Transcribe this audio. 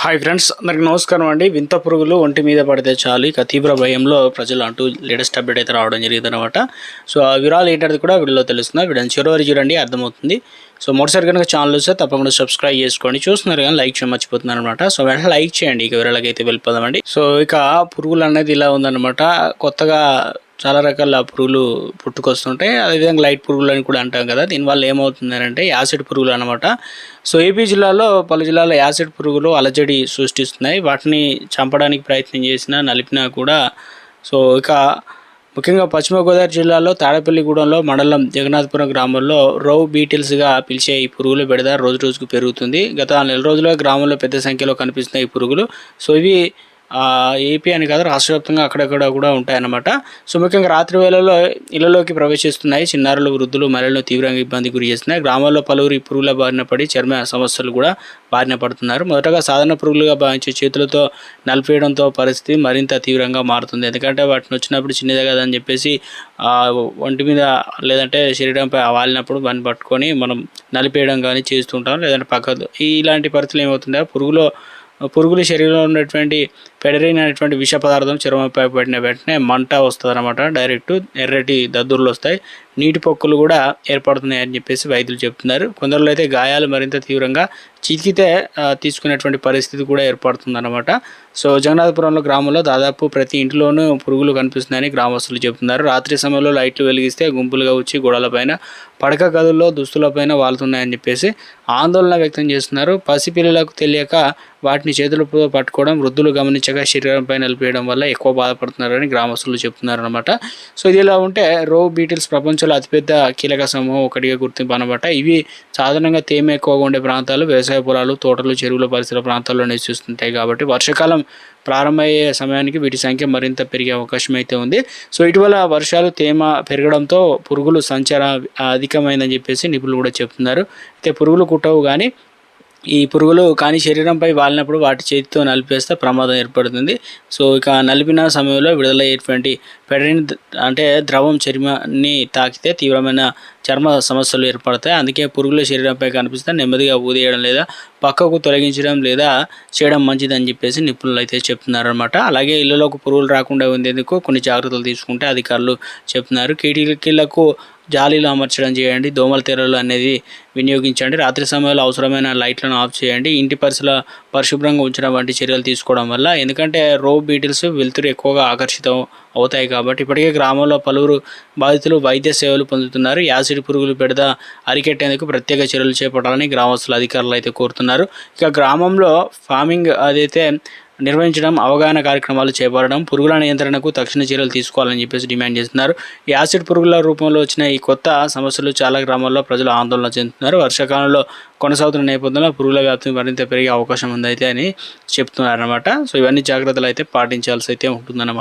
Hi friends, అందరికి నమస్కారం అండి. వింత పురుగులు ఒంటి మీద పడితే చాలు ఇక తీవ్ర భయంలో ప్రజలు అంటూ లేటెస్ట్ అప్డేట్ అయితే రావడం జరిగింది అనమాట. సో ఆ వివరాలు ఏంటది కూడా వీడియోలో తెలుస్తుంది. వీడియోని చివరి చూడండి, అర్థమవుతుంది. సో మొదటిసారి కనుక ఛానల్ వస్తే తప్పకుండా సబ్స్క్రైబ్ చేసుకోండి. చూస్తున్నారు కానీ లైక్ చేయడం మర్చిపోతున్నారు అనమాట. సో వెంటనే లైక్ చేయండి. ఇక వివరాలకి అయితే వెళ్ళిపోదామండి. సో ఇక పురుగులు అనేది ఇలా ఉందన్నమాట. కొత్తగా చాలా రకాల పురుగులు పుట్టుకొస్తుంటాయి. అదేవిధంగా లైట్ పురుగులు అని కూడా అంటాం కదా. దీనివల్ల ఏమవుతుందంటే యాసిడ్ పురుగులు అనమాట. సో ఏపీ జిల్లాలో పలు జిల్లాలో యాసిడ్ పురుగులు అలజడి సృష్టిస్తున్నాయి. వాటిని చంపడానికి ప్రయత్నం చేసినా నలిపినా కూడా సో ఇక ముఖ్యంగా పశ్చిమ గోదావరి జిల్లాలో తాడేపల్లిగూడెంలో మండలం జగన్నాథపురం గ్రామంలో రౌ బీటిల్స్గా పిలిచే ఈ పురుగులు బెడద రోజు రోజుకు పెరుగుతుంది. గత నెల రోజులుగా గ్రామంలో పెద్ద సంఖ్యలో కనిపిస్తున్నాయి ఈ పురుగులు. సో ఇవి ఏపీ అని కాదు, రాష్ట్ర వ్యాప్తంగా అక్కడక్కడ కూడా ఉంటాయన్నమాట. సో ముఖ్యంగా రాత్రి వేళల్లో ఇళ్లలోకి ప్రవేశిస్తున్నాయి. చిన్నారులు, వృద్ధులు, మహిళలను తీవ్రంగా ఇబ్బంది గురి చేస్తున్నాయి. గ్రామాల్లో పలువురు ఈ పురుగుల బారిన పడి చర్మ సమస్యలు కూడా బారిన పడుతున్నారు. మొదటగా సాధారణ పురుగులుగా భావించే చేతులతో నలిపేయడంతో పరిస్థితి మరింత తీవ్రంగా మారుతుంది. ఎందుకంటే వాటిని వచ్చినప్పుడు చిన్నదే కదా అని చెప్పేసి ఒంటి మీద లేదంటే శరీరంపై వాలినప్పుడు వాటిని పట్టుకొని మనం నలిపేయడం కానీ చేస్తుంటాం. లేదంటే పక్కదు ఇలాంటి పరిస్థితులు ఏమవుతుందో పురుగుల శరీరంలో ఉన్నటువంటి పెడరిన్ అనేటువంటి విష పదార్థం చర్మంపై పడిన వెంటనే మంట వస్తుంది అనమాట. డైరెక్ట్ ఎర్రటి దద్దుర్లు వస్తాయి, నీటి పొక్కులు కూడా ఏర్పడుతున్నాయి అని చెప్పేసి వైద్యులు చెప్తున్నారు. కొందరిలో అయితే గాయాలు మరింత తీవ్రంగా చితికితే తీసుకునేటువంటి పరిస్థితి కూడా ఏర్పడుతుందన్నమాట. సో జగన్నాథపురంలో గ్రామంలో దాదాపు ప్రతి ఇంట్లోనూ పురుగులు కనిపిస్తున్నాయని గ్రామస్తులు చెబుతున్నారు. రాత్రి సమయంలో లైట్లు వెలిగిస్తే గుంపులుగా వచ్చి గోడలపైన, పడక గదుల్లో దుస్తులపైన వాలుతున్నాయని చెప్పేసి ఆందోళన వ్యక్తం చేస్తున్నారు. పసిపిల్లలకు తెలియక వాటిని చేతులతో పట్టుకోవడం, వృద్ధులు గమనించగా శరీరంపై నిలిపేయడం వల్ల ఎక్కువ బాధపడుతున్నారని గ్రామస్తులు చెప్తున్నారు అనమాట. సో ఇది ఇలా ఉంటే రో బీటిల్స్ ప్రపంచంలో అతిపెద్ద కీలక సమూహం ఒకటిగా గుర్తింపు అనమాట. ఇవి సాధారణంగా తేమ ఎక్కువగా ఉండే ప్రాంతాలు, వ్యవసాయ పొలాలు, తోటలు, చెరువుల పరిసర ప్రాంతాల్లో నివసిస్తుంటాయి. కాబట్టి వర్షాకాలం ప్రారంభమయ్యే సమయానికి వీటి సంఖ్య మరింత పెరిగే అవకాశం అయితే ఉంది. సో ఇటీవల వర్షాలు, తేమ పెరగడంతో పురుగులు సంచారం అధికమైందని చెప్పేసి నిపుణులు కూడా చెప్తున్నారు. అయితే పురుగులు కుట్టవు కానీ ఈ పురుగులు కానీ శరీరంపై వాలినప్పుడు వాటి చేతితో నలిపేస్తే ప్రమాదం ఏర్పడుతుంది. సో ఇక నలిపిన సమయంలో విడుదలయ్యేటువంటి పెడరిన్ అంటే ద్రవం చర్మాన్ని తాకితే తీవ్రమైన చర్మ సమస్యలు ఏర్పడతాయి. అందుకే పురుగుల శరీరంపై కనిపిస్తే నెమ్మదిగా ఊదేయడం లేదా పక్కకు తొలగించడం లేదా చేయడం మంచిదని చెప్పేసి నిపుణులు అయితే చెప్తున్నారనమాట. అలాగే ఇళ్లలోకి పురుగులు రాకుండా ఉండేందుకు కొన్ని జాగ్రత్తలు తీసుకుంటే అధికారులు చెప్తున్నారు. కిటికీలకు జాలీలు అమర్చడం చేయండి, దోమల తెరలు అనేది వినియోగించండి, రాత్రి సమయంలో అవసరమైన లైట్లను ఆఫ్ చేయండి, ఇంటి పరిశుభ్రంగా ఉంచడం వంటి చర్యలు తీసుకోవడం వల్ల, ఎందుకంటే రో బీటిల్స్ వెలుతురు ఎక్కువగా ఆకర్షితం అవుతాయి కాబట్టి ఇప్పటికే గ్రామంలో పలువురు బాధితులు వైద్య సేవలు పొందుతున్నారు. యాసిడ్ పురుగులు బెడద అరికెట్టేందుకు ప్రత్యేక చర్యలు చేపట్టాలని గ్రామస్తులు, అధికారులు అయితే కోరుతున్నారు. ఇక గ్రామంలో ఫార్మింగ్ అదైతే నిర్వహించడం, అవగాహన కార్యక్రమాలు చేపట్టడం, పురుగుల నియంత్రణకు తక్షణ చర్యలు తీసుకోవాలని చెప్పేసి డిమాండ్ చేస్తున్నారు. యాసిడ్ పురుగుల రూపంలో వచ్చిన ఈ కొత్త సమస్యలు చాలా గ్రామాల్లో ప్రజలు ఆందోళన చెందుతున్నారు. వర్షాకాలంలో కొనసాగుతున్న నేపథ్యంలో పురుగుల వ్యాప్తి మరింత పెరిగే అవకాశం ఉందైతే అని చెప్తున్నారన్నమాట. సో ఇవన్నీ జాగ్రత్తలు అయితే పాటించాల్సి అయితే ఉంటుందన్నమాట.